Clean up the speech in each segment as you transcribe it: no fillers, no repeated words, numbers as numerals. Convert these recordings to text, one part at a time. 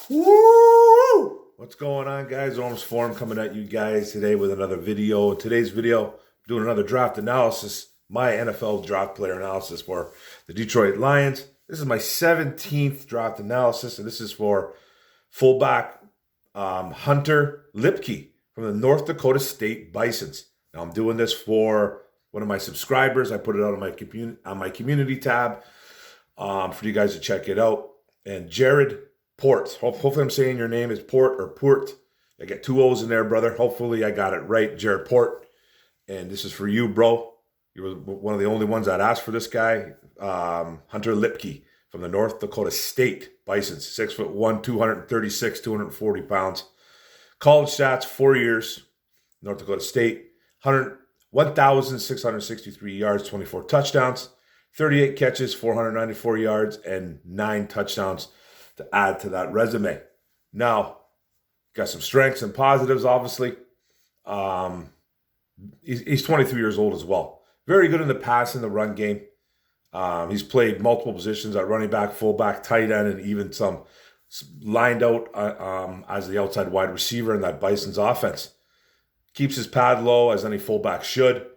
Woo! What's going on, guys? Arms Forum coming at you guys today with another video. In today's video, I'm doing another draft analysis, my NFL draft player analysis for the Detroit Lions. This is my 17th draft analysis, and this is for fullback Hunter Luepke from the North Dakota State Bisons. Now, I'm doing this for one of my subscribers. I put it out on my community tab for you guys to check it out. And Jared Port. Hopefully I'm saying your name is Port or Port. I got two O's in there, brother. Hopefully I got it right, Jared Port. And this is for you, bro. You were one of the only ones that asked for this guy. Hunter Luepke from the North Dakota State Bisons. 6'1", 236, 240 pounds. College stats, 4 years. North Dakota State. 1,663 yards, 24 touchdowns. 38 catches, 494 yards, and 9 touchdowns to add to that resume. Now, got some strengths and positives, obviously. He's 23 years old as well. Very good in the pass and the run game. He's played multiple positions at running back, fullback, tight end, and even some lined out as the outside wide receiver in that Bison's offense. Keeps his pad low, as any fullback should.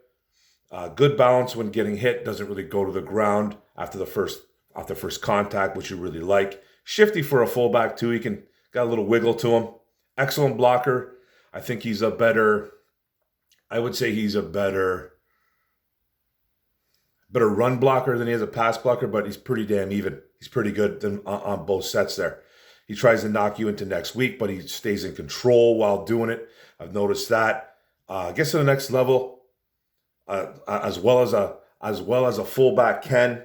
Good balance when getting hit. Doesn't really go to the ground after first contact, which you really like. Shifty for a fullback too. He got a little wiggle to him. Excellent blocker. I think he's a better. I would say he's a better run blocker than he is a pass blocker, but he's pretty damn even. He's pretty good on both sets there. He tries to knock you into next week, but he stays in control while doing it. I've noticed that. Gets to the next level, as well as a fullback can.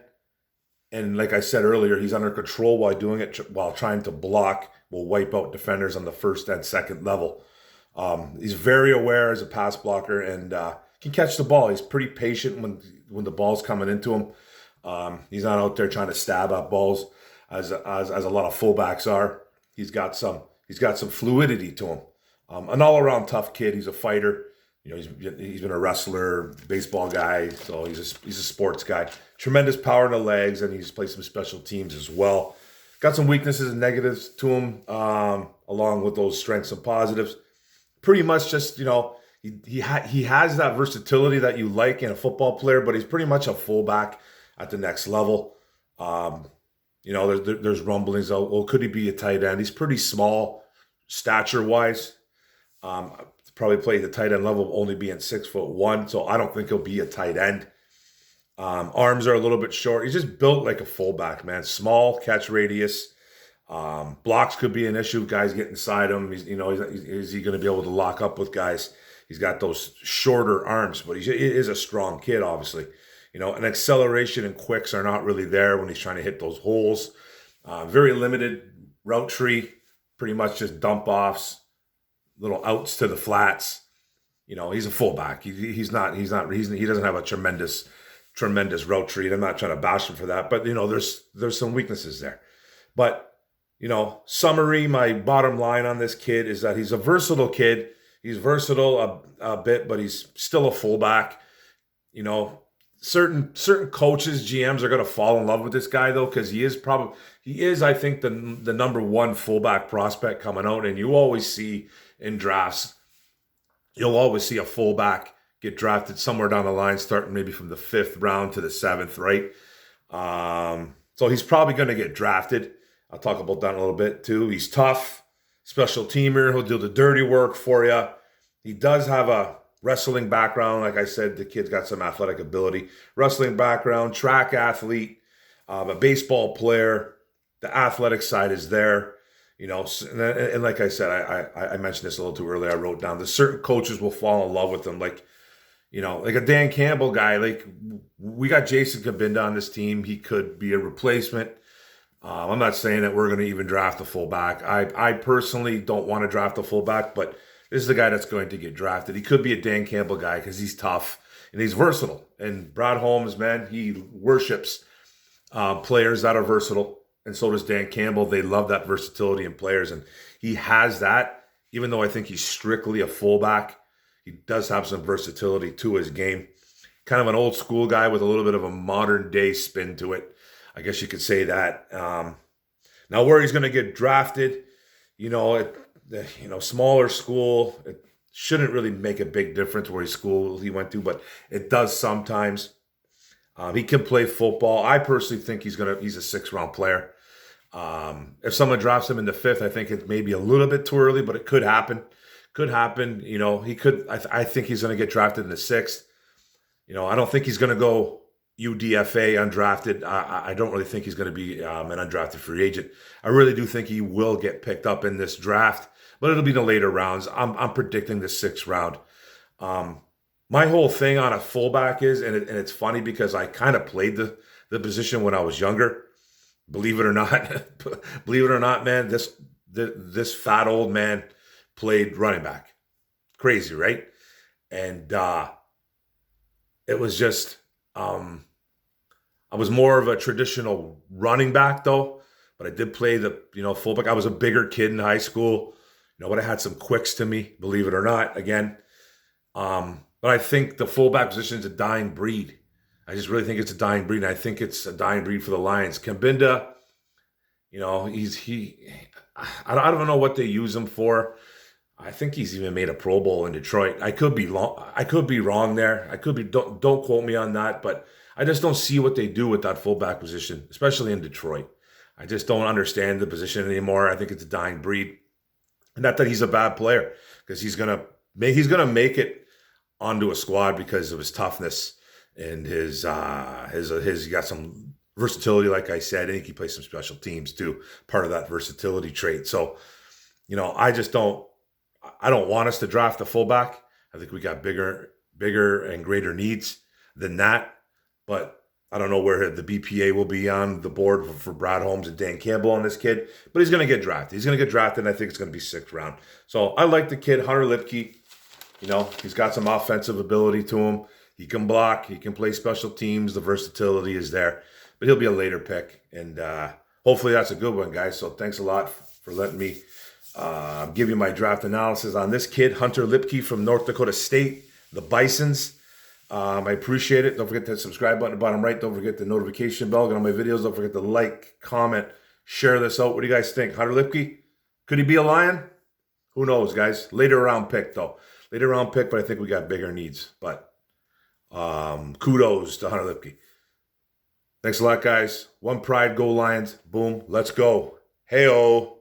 And like I said earlier, he's under control while doing it, while trying to block, will wipe out defenders on the first and second level. He's very aware as a pass blocker and can catch the ball. He's pretty patient when the ball's coming into him. He's not out there trying to stab at balls as a lot of fullbacks are. He's got some fluidity to him. An all-around tough kid. He's a fighter. You know, he's been a wrestler, baseball guy, so he's a sports guy. Tremendous power in the legs, and he's played some special teams as well. Got some weaknesses and negatives to him, along with those strengths and positives. Pretty much just, you know, he has that versatility that you like in a football player, but he's pretty much a fullback at the next level. You know, there's rumblings. Well, could he be a tight end? He's pretty small, stature-wise. Probably play the tight end level, only being 6'1", so I don't think he'll be a tight end. Arms are a little bit short. He's just built like a fullback, man. Small catch radius. Blocks could be an issue. Guys get inside him. Is he going to be able to lock up with guys? He's got those shorter arms, but he is a strong kid, obviously. You know, and acceleration and quicks are not really there when he's trying to hit those holes. Very limited route tree. Pretty much just dump offs. Little outs to the flats. You know, he's a fullback. He doesn't have a tremendous route tree. I'm not trying to bash him for that, but you know, there's some weaknesses there. But you know, summary, my bottom line on this kid is that he's a versatile kid. He's versatile a bit, but he's still a fullback. You know, certain coaches, GMs are going to fall in love with this guy though, because he is, I think, the number one fullback prospect coming out, and you always see in drafts, you'll always see a fullback get drafted somewhere down the line, starting maybe from the 5th round to the 7th, right? So he's probably going to get drafted. I'll talk about that in a little bit too. He's tough, special teamer. He'll do the dirty work for you. He does have a wrestling background. Like I said, the kid's got some athletic ability. Wrestling background, track athlete, a baseball player. The athletic side is there. You know, and like I said, I mentioned this a little too early. I wrote down that certain coaches will fall in love with him. Like, you know, like a Dan Campbell guy. Like, we got Jason Kabinda on this team. He could be a replacement. I'm not saying that we're going to even draft a fullback. I personally don't want to draft a fullback, but this is the guy that's going to get drafted. He could be a Dan Campbell guy because he's tough and he's versatile. And Brad Holmes, man, he worships players that are versatile. And so does Dan Campbell. They love that versatility in players. And he has that, even though I think he's strictly a fullback. He does have some versatility to his game. Kind of an old school guy with a little bit of a modern day spin to it. I guess you could say that. Now where he's going to get drafted, smaller school, it shouldn't really make a big difference where school he went to, but it does sometimes. He can play football. I personally think he's a 6th-round player. If someone drops him in the 5th, I think it may be a little bit too early, but it could happen. Could happen. He could. I think he's going to get drafted in the 6th. I don't think he's going to go UDFA undrafted. I don't really think he's going to be an undrafted free agent. I really do think he will get picked up in this draft, but it'll be the later rounds. I'm predicting the 6th round. My whole thing on a fullback is, and it's funny because I kind of played the position when I was younger. Believe it or not, man, this fat old man played running back. Crazy, right? And it was just, I was more of a traditional running back though, but I did play the fullback. I was a bigger kid in high school, but I had some quicks to me. Believe it or not, again. But I think the fullback position is a dying breed. I just really think it's a dying breed, and I think it's a dying breed for the Lions. Kambinda, I don't know what they use him for. I think he's even made a Pro Bowl in Detroit. I could be wrong there. I could be. Don't quote me on that, but I just don't see what they do with that fullback position, especially in Detroit. I just don't understand the position anymore. I think it's a dying breed. Not that he's a bad player, because he's gonna make it onto a squad because of his toughness and his he got some versatility, like I said. I think he plays some special teams too, part of that versatility trait. So, I don't want us to draft a fullback. I think we got bigger and greater needs than that. But I don't know where the BPA will be on the board for Brad Holmes and Dan Campbell on this kid. But he's going to get drafted. He's going to get drafted, and I think it's going to be 6th round. So I like the kid, Hunter Lipke. He's got some offensive ability to him. He can block. He can play special teams. The versatility is there. But he'll be a later pick. And hopefully that's a good one, guys. So thanks a lot for letting me give you my draft analysis on this kid, Hunter Lipke from North Dakota State, the Bisons. I appreciate it. Don't forget that subscribe button at the bottom right. Don't forget the notification bell. Get on my videos. Don't forget to like, comment, share this out. What do you guys think? Hunter Lipke? Could he be a Lion? Who knows, guys? Later round pick, though. Later round pick, but I think we got bigger needs. But kudos to Hunter Lipke. Thanks a lot, guys. One pride, go Lions. Boom. Let's go. Hey-oh.